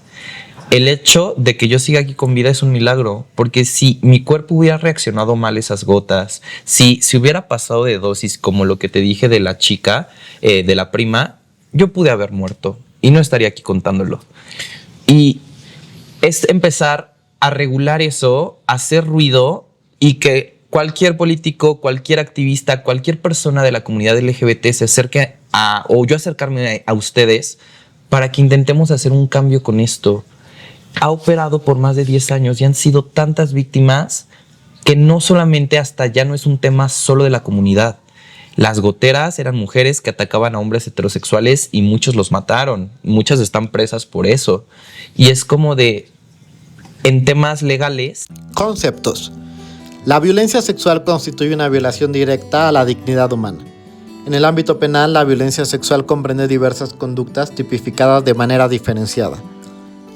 El hecho de que yo siga aquí con vida es un milagro, porque si mi cuerpo hubiera reaccionado mal a esas gotas, si hubiera pasado de dosis como lo que te dije de la chica, de la prima, yo pude haber muerto y no estaría aquí contándolo. Y es empezar a regular eso, a hacer ruido y que cualquier político, cualquier activista, cualquier persona de la comunidad LGBT se acerque o yo acercarme a ustedes para que intentemos hacer un cambio con esto. Ha operado por más de 10 años y han sido tantas víctimas que no solamente hasta ya no es un tema solo de la comunidad. Las goteras eran mujeres que atacaban a hombres heterosexuales y muchos los mataron. Muchas están presas por eso. Y es como de, en temas legales... Conceptos. La violencia sexual constituye una violación directa a la dignidad humana. En el ámbito penal, la violencia sexual comprende diversas conductas tipificadas de manera diferenciada.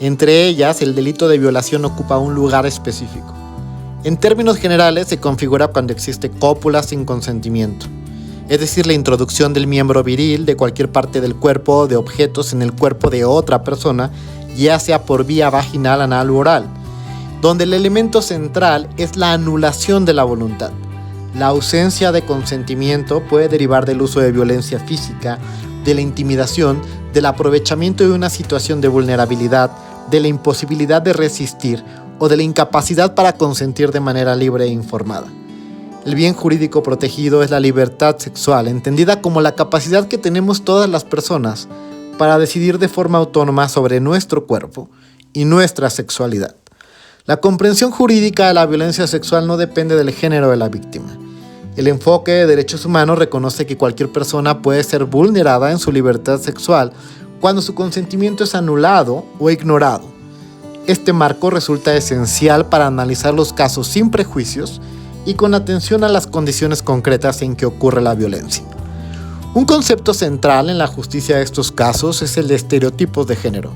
Entre ellas, el delito de violación ocupa un lugar específico. En términos generales, se configura cuando existe cópula sin consentimiento, es decir, la introducción del miembro viril de cualquier parte del cuerpo o de objetos en el cuerpo de otra persona, ya sea por vía vaginal, anal u oral, donde el elemento central es la anulación de la voluntad. La ausencia de consentimiento puede derivar del uso de violencia física, de la intimidación, del aprovechamiento de una situación de vulnerabilidad, de la imposibilidad de resistir o de la incapacidad para consentir de manera libre e informada. El bien jurídico protegido es la libertad sexual, entendida como la capacidad que tenemos todas las personas para decidir de forma autónoma sobre nuestro cuerpo y nuestra sexualidad. La comprensión jurídica de la violencia sexual no depende del género de la víctima. El enfoque de derechos humanos reconoce que cualquier persona puede ser vulnerada en su libertad sexual cuando su consentimiento es anulado o ignorado. Este marco resulta esencial para analizar los casos sin prejuicios y con atención a las condiciones concretas en que ocurre la violencia. Un concepto central en la justicia de estos casos es el de estereotipos de género.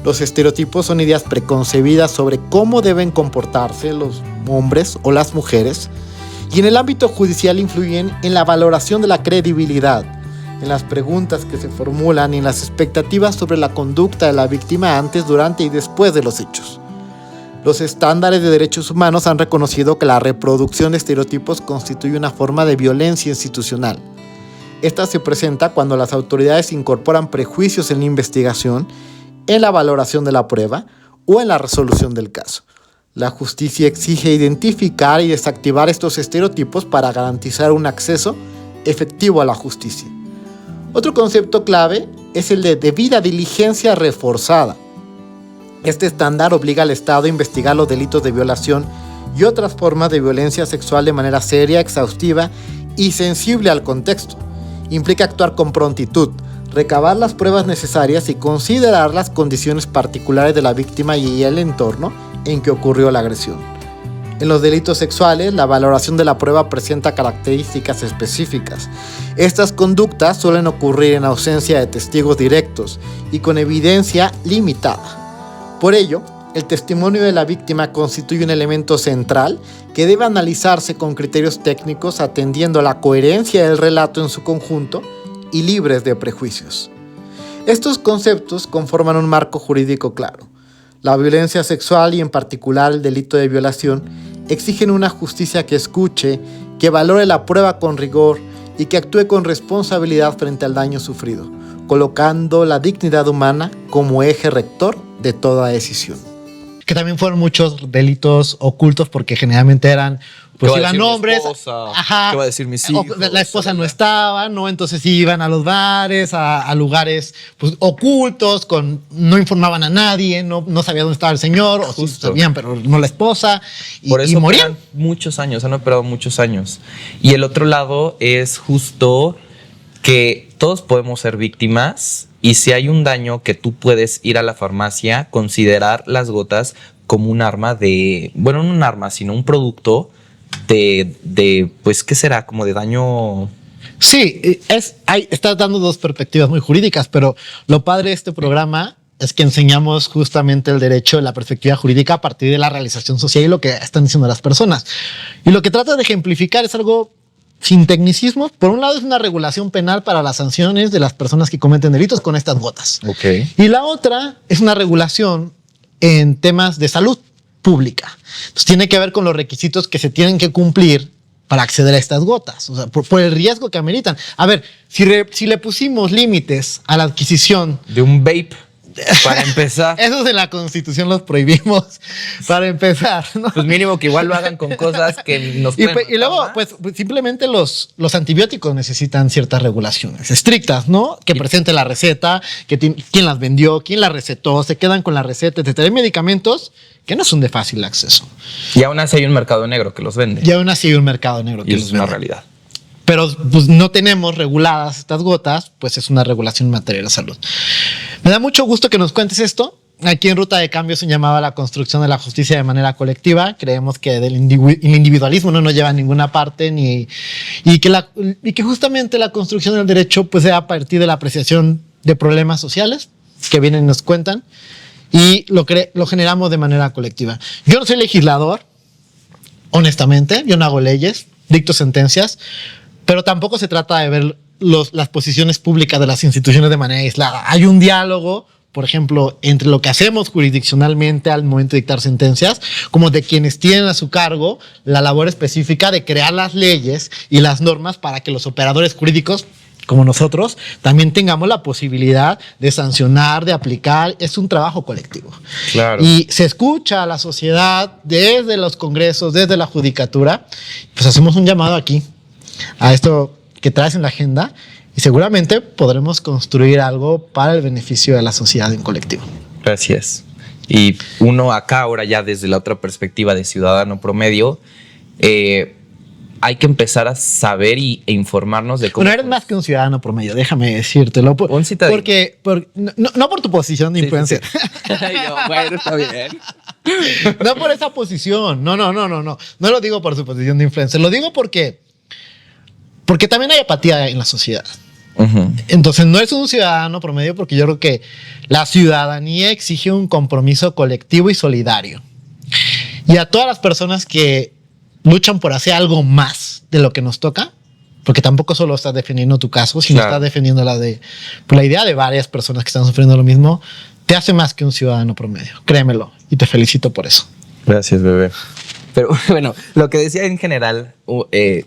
Los estereotipos son ideas preconcebidas sobre cómo deben comportarse los hombres o las mujeres, y en el ámbito judicial influyen en la valoración de la credibilidad, en las preguntas que se formulan y en las expectativas sobre la conducta de la víctima antes, durante y después de los hechos. Los estándares de derechos humanos han reconocido que la reproducción de estereotipos constituye una forma de violencia institucional. Esta se presenta cuando las autoridades incorporan prejuicios en la investigación, en la valoración de la prueba o en la resolución del caso. La justicia exige identificar y desactivar estos estereotipos para garantizar un acceso efectivo a la justicia. Otro concepto clave es el de debida diligencia reforzada. Este estándar obliga al Estado a investigar los delitos de violación y otras formas de violencia sexual de manera seria, exhaustiva y sensible al contexto. Implica actuar con prontitud, recabar las pruebas necesarias y considerar las condiciones particulares de la víctima y el entorno en que ocurrió la agresión. En los delitos sexuales, la valoración de la prueba presenta características específicas. Estas conductas suelen ocurrir en ausencia de testigos directos y con evidencia limitada. Por ello, el testimonio de la víctima constituye un elemento central que debe analizarse con criterios técnicos, atendiendo a la coherencia del relato en su conjunto y libres de prejuicios. Estos conceptos conforman un marco jurídico claro. La violencia sexual y en particular el delito de violación exigen una justicia que escuche, que valore la prueba con rigor y que actúe con responsabilidad frente al daño sufrido, colocando la dignidad humana como eje rector de toda decisión. Que también fueron muchos delitos ocultos porque generalmente eran, pues iban hombres, ajá, ¿qué va a decir mis hijos? La esposa no estaba, ¿no? Entonces iban a los bares, a lugares pues ocultos, no informaban a nadie, no sabían dónde estaba el señor, o sí sabían, pero no la esposa, Por eso y morían. Muchos años, han operado muchos años. Y el otro lado es justo que todos podemos ser víctimas. Y si hay un daño, que tú puedes ir a la farmacia, considerar las gotas como un arma bueno, no un arma, sino un producto pues, ¿qué será? Como de daño. Sí, estás dando dos perspectivas muy jurídicas, pero lo padre de este programa es que enseñamos justamente el derecho de la perspectiva jurídica a partir de la realización social y lo que están diciendo las personas. Y lo que trata de ejemplificar es algo sin tecnicismos. Por un lado es una regulación penal para las sanciones de las personas que cometen delitos con estas gotas. Okay. Y la otra es una regulación en temas de salud pública. Entonces tiene que ver con los requisitos que se tienen que cumplir para acceder a estas gotas, o sea, por el riesgo que ameritan. A ver, si le pusimos límites a la adquisición de un vape, para empezar. Esos en la Constitución los prohibimos, para empezar, ¿no? Pues mínimo que igual lo hagan con cosas que nos pueden y luego, pues simplemente los antibióticos necesitan ciertas regulaciones estrictas, ¿no? Que presente la receta, quién las vendió, quién la recetó, se quedan con la receta, etc. Hay medicamentos que no son de fácil acceso. Y aún así hay un mercado negro que los vende. Y aún así hay un mercado negro que y los es vende. una realidad. Pero pues no tenemos reguladas estas gotas, pues es una regulación en materia de salud. Me da mucho gusto que nos cuentes esto. Aquí en Ruta de Cambio se llamaba la construcción de la justicia de manera colectiva. Creemos que el individualismo no nos lleva a ninguna parte y que justamente la construcción del derecho pues sea a partir de la apreciación de problemas sociales que vienen y nos cuentan y lo generamos de manera colectiva. Yo no soy legislador, honestamente, yo no hago leyes, dicto sentencias, pero tampoco se trata de ver las posiciones públicas de las instituciones de manera aislada. Hay un diálogo, por ejemplo, entre lo que hacemos jurisdiccionalmente al momento de dictar sentencias, como de quienes tienen a su cargo la labor específica de crear las leyes y las normas para que los operadores jurídicos, como nosotros, también tengamos la posibilidad de sancionar, de aplicar. Es un trabajo colectivo. Claro. Y se escucha a la sociedad desde los congresos, desde la judicatura. Pues hacemos un llamado aquí a esto que traes en la agenda y seguramente podremos construir algo para el beneficio de la sociedad en colectivo. Gracias. Y uno acá ahora ya desde la otra perspectiva de ciudadano promedio, hay que empezar a saber e informarnos de cómo... Bueno, eres más que un ciudadano promedio, déjame decírtelo. Un citadino. No por tu posición de influencer. Sí. Bueno, está bien. No por esa posición. No. No lo digo por su posición de influencer. Lo digo porque también hay apatía en la sociedad. Ujú. Entonces no es un ciudadano promedio porque yo creo que la ciudadanía exige un compromiso colectivo y solidario. Y a todas las personas que luchan por hacer algo más de lo que nos toca, porque tampoco solo estás defendiendo tu caso, sino Claro. estás defendiendo la idea de varias personas que están sufriendo lo mismo, te hace más que un ciudadano promedio. Créemelo. Y te felicito por eso. Gracias, bebé. Pero bueno, lo que decía en general,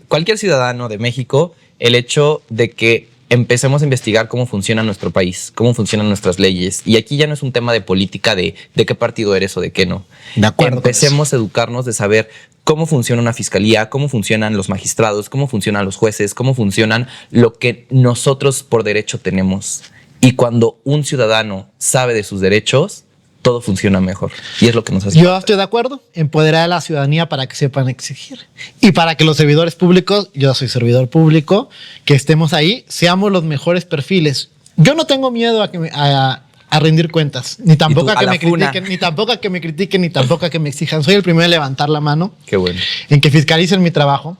cualquier ciudadano de México, el hecho de que empecemos a investigar cómo funciona nuestro país, cómo funcionan nuestras leyes. Y aquí ya no es un tema de política de qué partido eres o de qué no. De acuerdo con Empecemos a educarnos de saber cómo funciona una fiscalía, cómo funcionan los magistrados, cómo funcionan los jueces, cómo funcionan lo que nosotros por derecho tenemos. Y cuando un ciudadano sabe de sus derechos, todo funciona mejor. Y es lo que nos hace. Yo estoy de acuerdo. Empoderar a la ciudadanía para que sepan exigir. Y para que los servidores públicos, yo soy servidor público, que estemos ahí, seamos los mejores perfiles. Yo no tengo miedo a rendir cuentas, ni tampoco ¿Y tú, a que a la me funa? critiquen, ni tampoco a que me critiquen, ni tampoco a que me exijan. Soy el primero en levantar la mano, Qué bueno. en que fiscalicen mi trabajo.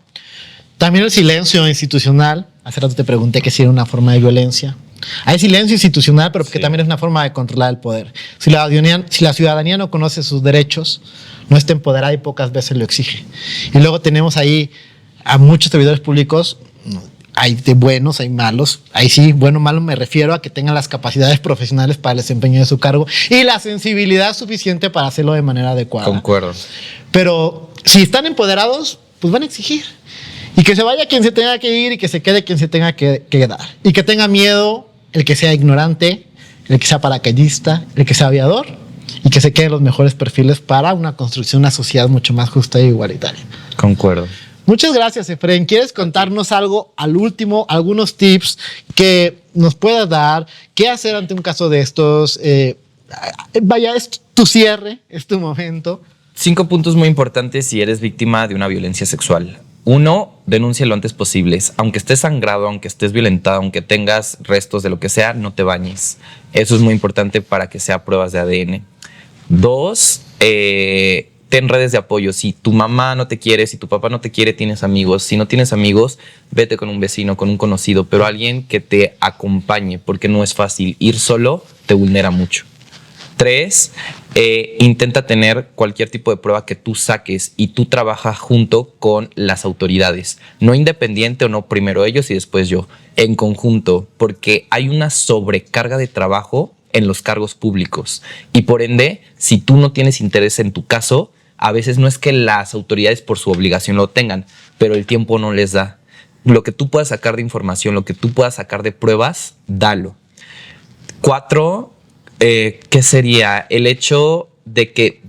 También el silencio institucional. Hace rato te pregunté que si era una forma de violencia. Hay silencio institucional, pero que Sí. también es una forma de controlar el poder. Si la ciudadanía no conoce sus derechos, no está empoderada y pocas veces lo exige. Y luego tenemos ahí a muchos servidores públicos. Hay de buenos, hay malos. Ahí sí, bueno o malo me refiero a que tengan las capacidades profesionales para el desempeño de su cargo y la sensibilidad suficiente para hacerlo de manera adecuada. Concuerdo. Pero si están empoderados, pues van a exigir. Y que se vaya quien se tenga que ir y que se quede quien se tenga que quedar. Y que tenga miedo el que sea ignorante, el que sea paracaidista, el que sea aviador, y que se queden los mejores perfiles para una construcción de una sociedad mucho más justa e igualitaria. Concuerdo. Muchas gracias, Efraín. ¿Quieres contarnos algo al último, algunos tips que nos puedas dar? ¿Qué hacer ante un caso de estos? Vaya, es tu cierre, es tu momento. 5 puntos muy importantes si eres víctima de una violencia sexual. 1, denuncia lo antes posible. Aunque estés sangrado, aunque estés violentado, aunque tengas restos de lo que sea, no te bañes. Eso es muy importante para que sea pruebas de ADN. 2, ten redes de apoyo. Si tu mamá no te quiere, si tu papá no te quiere, tienes amigos. Si no tienes amigos, vete con un vecino, con un conocido, pero alguien que te acompañe, porque no es fácil. Ir solo te vulnera mucho. 3, intenta tener cualquier tipo de prueba que tú saques y tú trabajas junto con las autoridades. No independiente o no, primero ellos y después yo. En conjunto, porque hay una sobrecarga de trabajo en los cargos públicos. Y por ende, si tú no tienes interés en tu caso, a veces no es que las autoridades por su obligación lo tengan, pero el tiempo no les da. Lo que tú puedas sacar de información, lo que tú puedas sacar de pruebas, dalo. 4, ¿qué sería? El hecho de que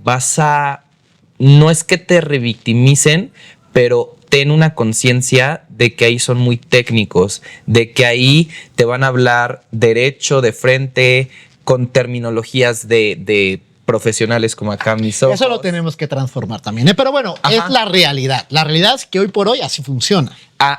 no es que te revictimicen, pero ten una conciencia de que ahí son muy técnicos, de que ahí te van a hablar derecho de frente, con terminologías de profesionales como acá mis ojos. Eso lo tenemos que transformar también, ¿eh? Pero bueno, Ajá. es la realidad. La realidad es que hoy por hoy así funciona.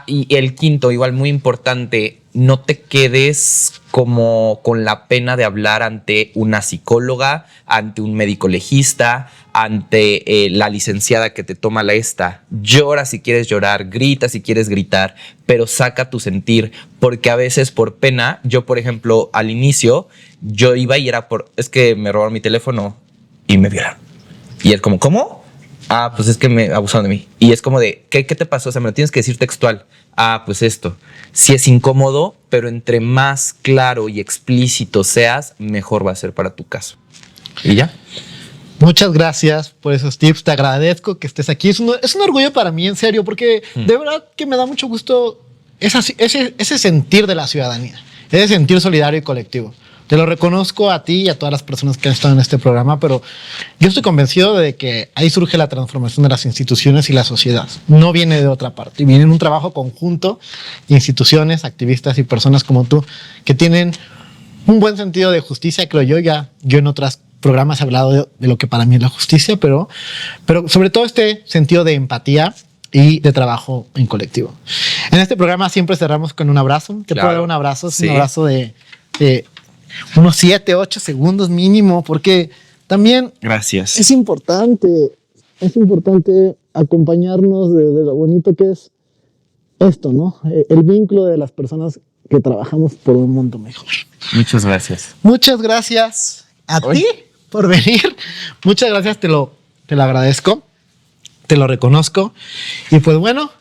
Y el 5, igual muy importante, no te quedes como con la pena de hablar ante una psicóloga, ante un médico legista, ante la licenciada que te toma la esta. Llora si quieres llorar, grita si quieres gritar, pero saca tu sentir, porque a veces por pena, yo por ejemplo al inicio, yo iba y era es que me robaron mi teléfono y me violaron. Y es como, ¿cómo? Ah, pues es que me abusaron de mí. Y es como de, ¿qué te pasó? O sea, me lo tienes que decir textual. Ah, pues esto. Sí es incómodo, pero entre más claro y explícito seas, mejor va a ser para tu caso. ¿Y ya? Muchas gracias por esos tips. Te agradezco que estés aquí. Es un orgullo para mí, en serio, porque de verdad que me da mucho gusto ese sentir de la ciudadanía, ese sentir solidario y colectivo. Te lo reconozco a ti y a todas las personas que han estado en este programa, pero yo estoy convencido de que ahí surge la transformación de las instituciones y la sociedad. No viene de otra parte, viene en un trabajo conjunto de instituciones, activistas y personas como tú que tienen un buen sentido de justicia, creo yo. Yo en otros programas he hablado de lo que para mí es la justicia, pero sobre todo este sentido de empatía y de trabajo en colectivo. En este programa siempre cerramos con un abrazo. Te Claro. puedo dar un abrazo, es Sí. un abrazo de unos 7, 8 segundos mínimo, porque también Gracias. es importante acompañarnos de lo bonito que es esto, ¿no? El vínculo de las personas que trabajamos por un mundo mejor. Muchas gracias. Muchas gracias a ti por venir. Muchas gracias, te lo agradezco, te lo reconozco. Y pues bueno,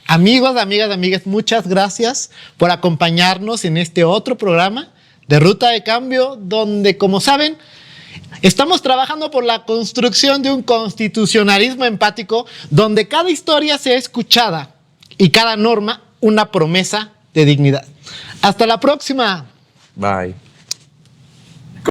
amigos, amigas, muchas gracias por acompañarnos en este otro programa de Ruta de Cambio, donde, como saben, estamos trabajando por la construcción de un constitucionalismo empático, donde cada historia sea escuchada y cada norma una promesa de dignidad. Hasta la próxima. Bye.